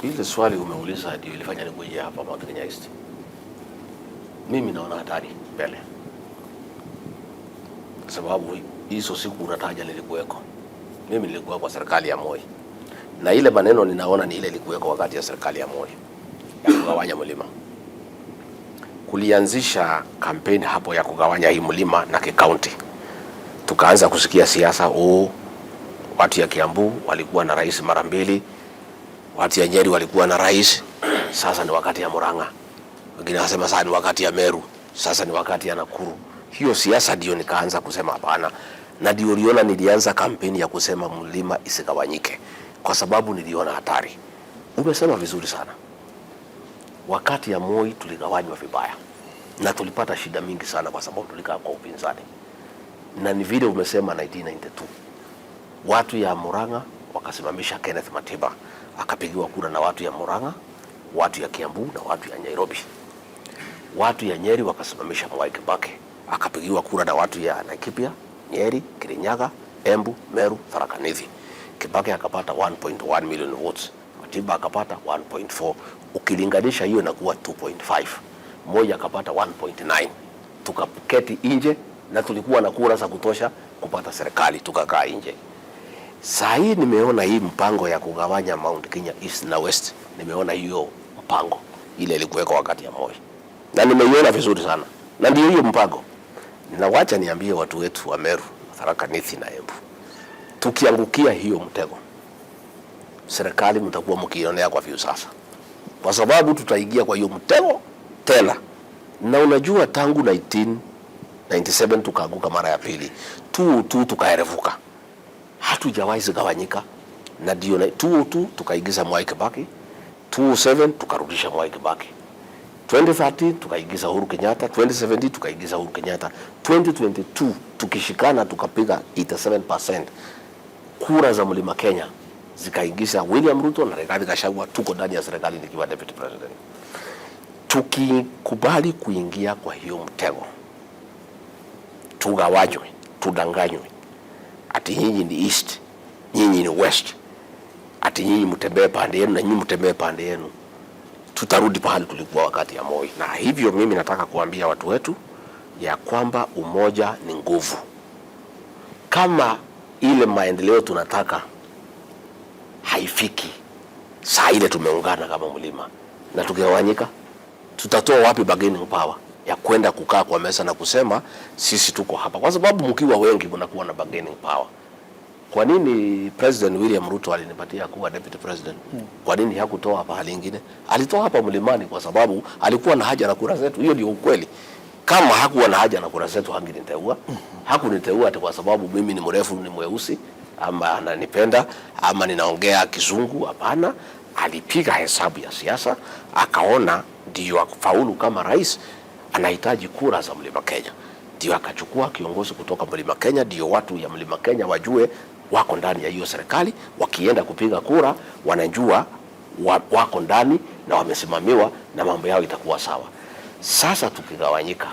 Ile swali umeuliza ndio ilifanya nikuje hapa Mount Kenya East. Mimi naona hatari mbele, kwa sababu hizo siku unataja nilikuweko. Mimi nilikuwa kwa serikali ya Moi, na ile maneno ninaona ni ile ilikuweko wakati ya serikali ya Moi ya kugawanya mlima. Kulianzisha kampeni hapo ya kugawanya hii mlima na kikaunti, tukaanza kusikia siasa. Watu ya Kiambu walikuwa na rais mara mbili, watu ya Nyeri walikuwa na rais, sasa ni wakati ya Murang'a. Wengine wasema sasa ni wakati ya Meru, sasa ni wakati ya Nakuru. Hiyo siasa ndio nikaanza kusema hapana, na ndio uliona nilianza kampeni ya kusema mlima isigawanyike, kwa sababu niliona hatari. Umesema vizuri sana. Wakati ya Moi tuligawanywa vibaya na tulipata shida mingi sana, kwa sababu tulikaa kwa upinzani, na ni vile umesema 1992 watu ya Murang'a wakasimamisha Kenneth Matiba, akapigiwa kura na watu ya Murang'a, watu ya Kiambu na watu ya Nairobi. Watu ya Nyeri wakasimamisha Mwai Kibaki, akapigiwa kura na watu ya Laikipia, Nyeri, Kirinyaga, Embu, Meru, Tharaka Nithi. Kibaki akapata 1.1 million votes, Matiba akapata 1.4. Ukilinganisha hiyo inakuwa 2.5. Moi akapata 1.9. Tukaketi nje na tulikuwa na kura za kutosha kupata serikali, tukakaa nje. Saa hii nimeona hii mpango ya kugawanya Mount Kenya East na West, nimeona hiyo mpango ile ilikuweka wakati ya Moi, na nimeiona vizuri sana, na ndio hiyo mpango. Ninawacha niambie watu wetu wa Meru, Tharaka Nithi na Embu, tukiangukia hiyo mtego, serikali mtakuwa mkionea kwa view sasa, kwa sababu tutaingia kwa hiyo mtego tena. Na unajua tangu 1997 tukaanguka mara ya pili, tukaerevuka, hatujawahi zigawanyika. Na ndio 2002 tukaigiza Mwai Kibaki, 2007 tukarudisha Mwai Kibaki, 2013 tukaigiza Uhuru Kenyatta, 2017 tukaigiza Uhuru Kenyatta, 2022 tukishikana tukapiga 87% kura za Mlima Kenya zikaingiza William Ruto na Rigathi Gachagua. Tuko ndani ya serikali nikiwa deputy president. Tukikubali kuingia kwa hiyo mtego, tugawanywe, tudanganywe ati nyinyi ni East, nyinyi ni West, ati nyinyi mtembee pande yenu na nyinyi mtembee pande yenu, tutarudi pale tulikuwa wakati ya Moi. Na hivyo mimi nataka kuambia watu wetu ya kwamba umoja ni nguvu. Kama ile maendeleo tunataka haifiki saa ile tumeungana kama mlima na tukigawanyika, tutatoa wapi bargaining power ya kwenda kukaa kwa meza na kusema sisi tuko hapa? Kwa sababu mkiwa wengi mnakuwa na bargaining power. Kwa nini President William Ruto alinipatia kuwa deputy president? Kwa nini hakutoa pahali nyingine? Alitoa hapa mlimani kwa sababu alikuwa na haja na kura zetu. Hiyo ndio ukweli. Kama hakuwa na haja na kura zetu hangeniteua. Hakuniteua ati kwa sababu mimi ni mrefu, ni mweusi, ama ananipenda, ama ninaongea Kizungu. Hapana, alipiga hesabu ya siasa, akaona ndio afaulu kama rais anahitaji kura za Mlima Kenya, ndio akachukua kiongozi kutoka Mlima Kenya, ndio watu ya Mlima Kenya wajue wako ndani ya hiyo serikali. Wakienda kupiga kura wanajua wako ndani na wamesimamiwa na mambo yao itakuwa sawa. Sasa tukigawanyika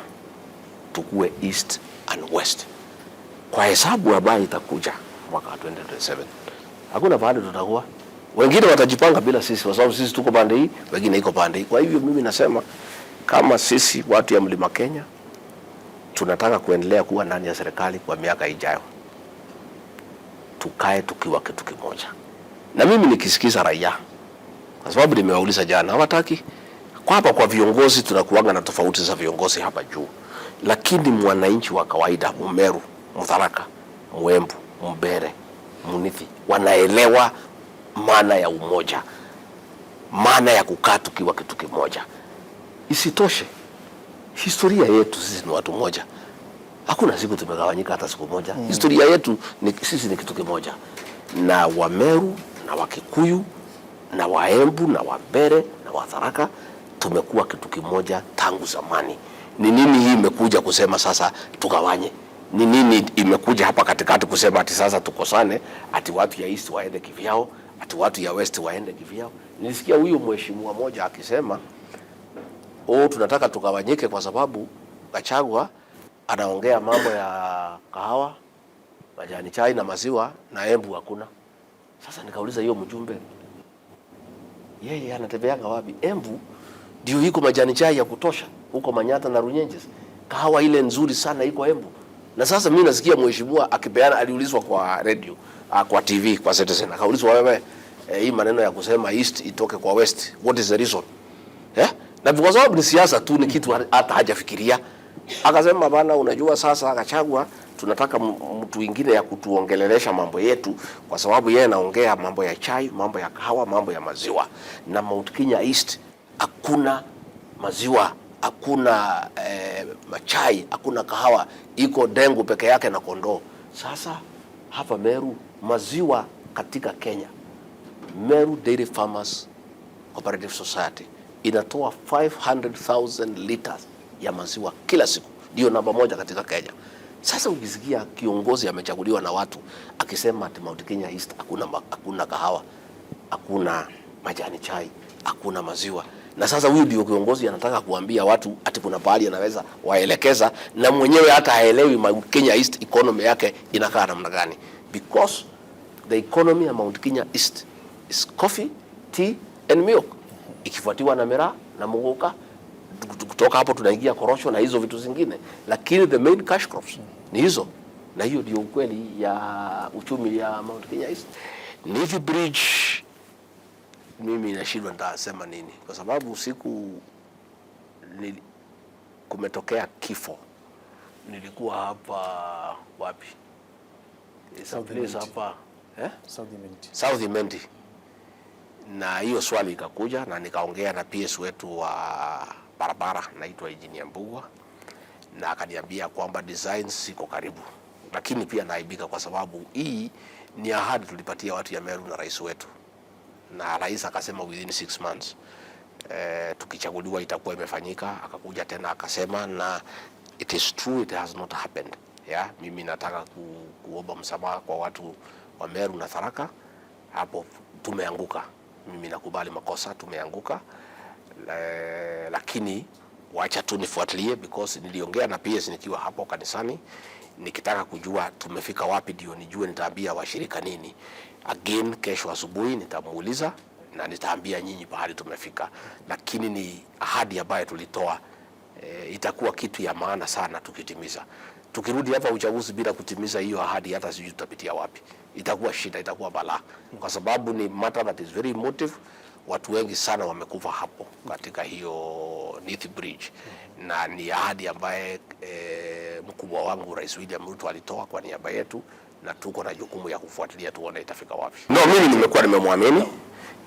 tukue East and West, kwa hesabu ambayo itakuja mwaka 2027 hakuna pahali tutakuwa. Wengine watajipanga bila sisi, kwa sababu sisi tuko pande hii, wengine iko pande hii. Kwa hivyo mimi nasema kama sisi watu ya Mlima Kenya tunataka kuendelea kuwa ndani ya serikali kwa miaka ijayo, tukae tukiwa kitu kimoja. Na mimi nikisikiza raia, kwa sababu nimewauliza jana, hawataki. Kwa hapa kwa viongozi tunakuanga na tofauti za viongozi hapa juu, lakini mwananchi wa kawaida, Mumeru, Mtharaka, Mwembu, Mbere, Munithi, wanaelewa maana ya umoja, maana ya kukaa tukiwa kitu kimoja. Isitoshe, historia yetu sisi ni watu moja. Hakuna siku tumegawanyika hata siku moja. Historia yetu sisi ni kitu kimoja. Na Wameru na Wakikuyu na Waembu na Wambere na Watharaka tumekuwa kitu kimoja tangu zamani. Ni nini hii imekuja kusema sasa tugawanye? Ni nini imekuja hapa katikati kusema ati sasa tukosane, ati watu ya East waende kivyao, ati watu ya West waende kivyao? Nilisikia huyo mheshimiwa mmoja akisema tunataka tugawanyike kwa sababu Gachagua anaongea mambo ya kahawa, majani chai na maziwa, na Embu hakuna. Sasa nikauliza hiyo mjumbe, yeye anatembeanga wapi? Embu ndio iko majani chai ya kutosha, huko Manyata na Runyenjes. Kahawa ile nzuri sana iko Embu. Na sasa mimi nasikia mheshimiwa akipeana, aliulizwa kwa radio, kwa TV, kwa Citizen, akaulizwa wewe, hii maneno ya kusema East itoke kwa West, what is the reason? Na kwa sababu ni siasa tu, ni kitu hata hajafikiria. Akasema bana, unajua sasa akachagua, tunataka mtu mwingine ya kutuongelelesha mambo yetu, kwa sababu yeye anaongea mambo ya chai, mambo ya kahawa, mambo ya maziwa. Na Mount Kenya East hakuna maziwa, hakuna machai, hakuna kahawa, iko dengu peke yake na kondoo. Sasa hapa Meru, maziwa katika Kenya, Meru Dairy Farmers Cooperative Society inatoa 500,000 liters ya maziwa kila siku. Ndio namba moja katika Kenya. Sasa ukisikia kiongozi amechaguliwa na watu akisema ati Mount Kenya East hakuna kahawa, hakuna majani chai, hakuna maziwa. Na sasa huyu ndio kiongozi anataka kuambia watu ati kuna pahali anaweza waelekeza, na mwenyewe hata haelewi Mount Kenya East economy yake inakaa namna gani. Because the economy of Mount Kenya East is coffee, tea and milk, ikifuatiwa na miraa na muguka. Kutoka hapo tunaingia korosho na hizo vitu zingine, lakini the main cash crops ni hizo. Na hiyo ndio ukweli ya uchumi ya Mount Kenya East. Nithi Bridge, mimi nashindwa nitasema nini, kwa sababu usiku kumetokea kifo. Nilikuwa hapa wapi? South Imenti. Na hiyo swali ikakuja na nikaongea na PS wetu wa barabara, naitwa Engineer Mbugua, na akaniambia kwamba designs ziko karibu, lakini pia naibika kwa sababu hii ni ahadi tulipatia watu ya Meru na rais wetu, na rais akasema within 6 months tukichaguliwa itakuwa imefanyika. Akakuja tena akasema, na it is true, it has not happened. Mimi nataka kuomba msamaha kwa watu wa Meru na Tharaka, hapo tumeanguka. Mimi nakubali makosa, tumeanguka, lakini wacha tu nifuatilie, because niliongea na PS nikiwa hapo kanisani nikitaka kujua tumefika wapi, ndio nijue nitaambia washirika nini. Again, kesho asubuhi nitamuuliza na nitaambia nyinyi pahali tumefika, lakini ni ahadi ambayo tulitoa. Itakuwa kitu ya maana sana tukitimiza. Tukirudi hapa uchaguzi bila kutimiza hiyo ahadi, hata sijui tutapitia wapi. Itakuwa shida, itakuwa balaa, kwa sababu ni matter that is very emotive. Watu wengi sana wamekufa hapo katika hiyo Nithi Bridge, na ni ahadi ambaye mkubwa wangu Rais William Ruto alitoa kwa niaba yetu, na tuko na jukumu ya kufuatilia tuone itafika wapi. No, mimi nimekuwa nimemwamini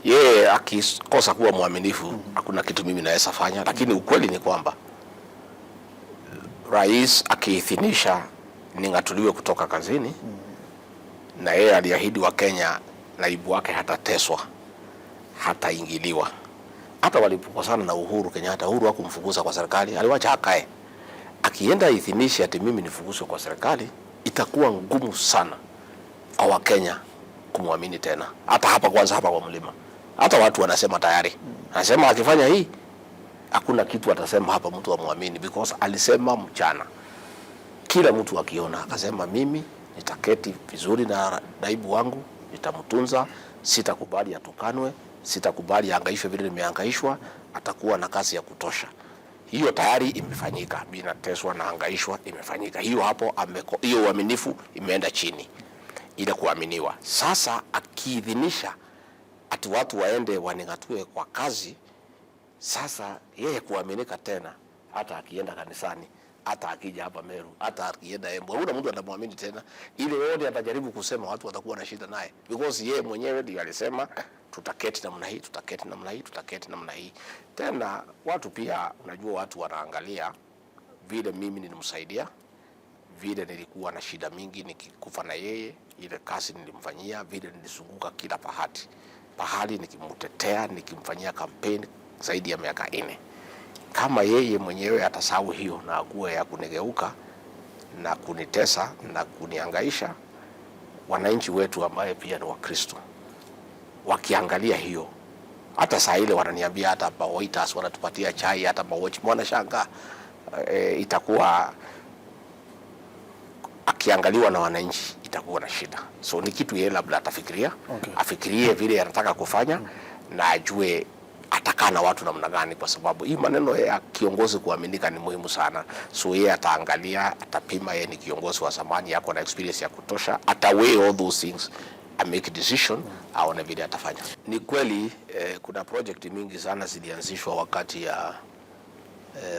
yeye. Akikosa kuwa mwaminifu hakuna kitu mimi naweza fanya, lakini ukweli ni kwamba rais akiithinisha ningatuliwe kutoka kazini, na yeye aliahidi wa Kenya naibu wake hatateswa, hataingiliwa. Hata walipokosana na Uhuru Kenyatta, Uhuru hakumfukuza kwa serikali, aliwacha akae. Akienda ithinisha ati mimi nifukuzwe kwa serikali, itakuwa ngumu sana kwa Kenya kumwamini tena. Hata hapa kwanza, hapa kwa mlima, hata watu wanasema tayari, anasema akifanya hii hakuna kitu atasema hapa mtu amwamini, because alisema mchana, kila mtu akiona, akasema mimi nitaketi vizuri na naibu wangu, nitamtunza, sitakubali atukanwe, sitakubali hangaishwe vile nimehangaishwa, atakuwa na kazi ya kutosha. Hiyo tayari imefanyika, mimi nateswa na hangaishwa, imefanyika. Hiyo hapo hiyo uaminifu imeenda chini, ile kuaminiwa. Sasa akiidhinisha ati watu waende waningatue kwa kazi, sasa yeye kuaminika tena, hata akienda kanisani, hata akija hapa Meru, hata akienda Embu, hakuna mtu atamwamini tena. Ile yote atajaribu kusema, watu watakuwa na shida naye, because yeye mwenyewe ndiye alisema tutaketi namna hii, tutaketi namna hii, tutaketi namna hii. Tena watu pia, unajua watu wanaangalia vile mimi nilimsaidia, vile nilikuwa na shida mingi nikikufa na yeye, ile kazi nilimfanyia, vile nilizunguka kila pahali nikimtetea, nikimfanyia kampeni zaidi ya miaka 4. Kama yeye mwenyewe atasahau hiyo na akuwe ya kunigeuka na kunitesa na kunihangaisha, wananchi wetu ambaye pia ni Wakristo wakiangalia hiyo, hata saa ile wananiambia, hata waiters wanatupatia chai, hata watch mwana shanga, itakuwa akiangaliwa na wananchi itakuwa na shida. So ni kitu yeye labda atafikiria, afikirie vile anataka kufanya, na ajue atakaa na watu namna gani, kwa sababu hii maneno ya kiongozi kuaminika ni muhimu sana. So yeye ataangalia, atapima, yeye ni kiongozi wa zamani, yako na experience ya kutosha, ataweigh all those things, a make decision, aone vile atafanya. Ni kweli kuna project mingi sana zilianzishwa wakati ya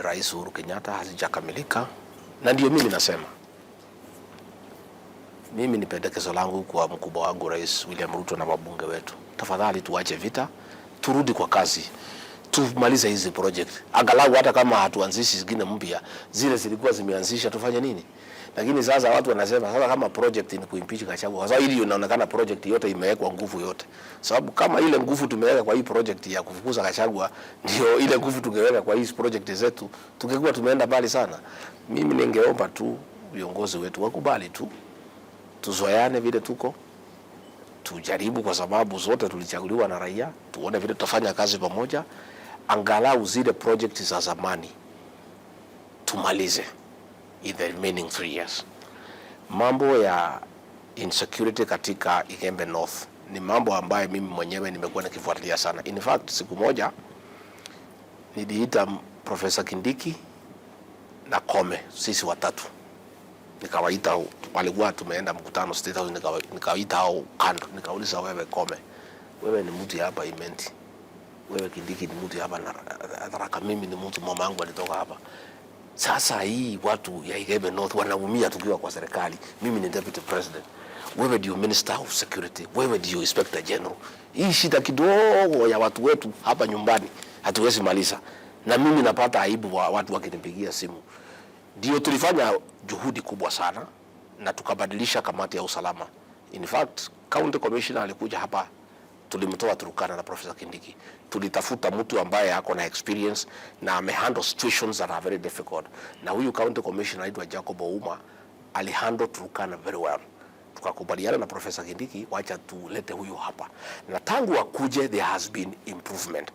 Rais Uhuru Kenyatta, hazijakamilika, na ndio mimi nasema, mimi ni pendekezo langu kwa mkubwa wangu Rais William Ruto na wabunge wetu, tafadhali tuache vita, turudi kwa kazi, tumalize hizi project. Angalau hata kama hatuanzishi zingine mpya, zile zilikuwa zimeanzisha tufanye nini? Lakini sasa watu wanasema sasa kama project ni kuimpeach Gachagua. Sasa hili inaonekana project yote imewekwa nguvu yote. Sababu kama ile nguvu tumeweka kwa hii project ya kufukuza Gachagua ndio ile nguvu tungeweka kwa hizi project zetu, tungekuwa tumeenda mbali sana. Mimi ningeomba tu viongozi wetu wakubali tu, tuzoeane vile tuko, tujaribu, kwa sababu zote tulichaguliwa na raia, tuone vile tutafanya kazi pamoja, angalau zile project za zamani tumalize in the remaining 3 years. Mambo ya insecurity katika Igembe North ni mambo ambayo mimi mwenyewe nimekuwa nikifuatilia sana. In fact, siku moja niliita Professor Kindiki na Kome, sisi watatu, nikawaita, walikuwa tumeenda mkutano State House, nikawaita hao kando, nikauliza, wewe Kome, wewe ni mtu hapa Imenti, wewe Kindiki ni mtu hapa na Tharaka, mimi ni mtu, mama yangu alitoka hapa. Sasa hii watu ya Igembe North wanaumia tukiwa kwa serikali. Mimi ni deputy president, wewe ndio minister of security, wewe ndio inspector general. Hii shida kidogo ya watu wetu hapa nyumbani hatuwezi maliza, na mimi napata aibu wa watu wakinipigia simu. Ndio tulifanya juhudi kubwa sana na tukabadilisha kamati ya usalama. In fact, county commissioner alikuja hapa, tulimtoa Turkana na Professor Kindiki. Tulitafuta mtu ambaye ako na experience na amehandle situations that are very difficult. Na huyu county commissioner anaitwa Jacob Ouma, alihandle Turkana very well. Tukakubaliana na Professor Kindiki, wacha tulete huyu hapa. Na tangu akuje there has been improvement.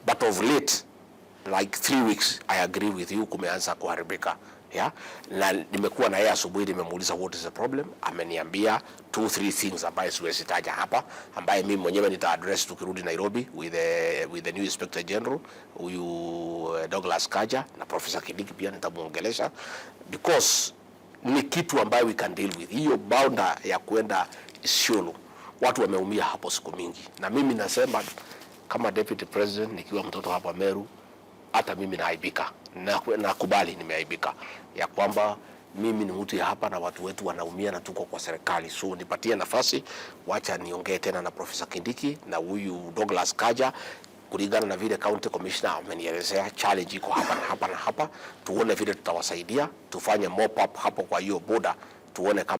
But of late, like 3 weeks, I agree with you, kumeanza kuharibika. Yeah? Na nimekuwa na yeye asubuhi, nimemuuliza what is the problem, ameniambia 2-3 things ambaye siwezi taja hapa, ambaye mimi mwenyewe nita address tukirudi Nairobi with the new inspector general huyu Douglas Kaja, na Professor Kindiki pia nitamuongelesha, because ni kitu ambayo we can deal with. Hiyo bounda ya kwenda Isiolo, watu wameumia hapo siku mingi, na mimi nasema kama deputy president, nikiwa mtoto hapa Meru, hata mimi naaibika, nakubali nimeaibika ya kwamba mimi ni mtu ya hapa na watu wetu wanaumia na tuko kwa serikali. So nipatie nafasi, wacha niongee tena na Professor Kindiki na huyu Douglas Kaja, kulingana na vile county commissioner amenielezea challenge iko hapa na hapa na hapa, tuone vile tutawasaidia, tufanye mop up hapo kwa hiyo boda, tuone kama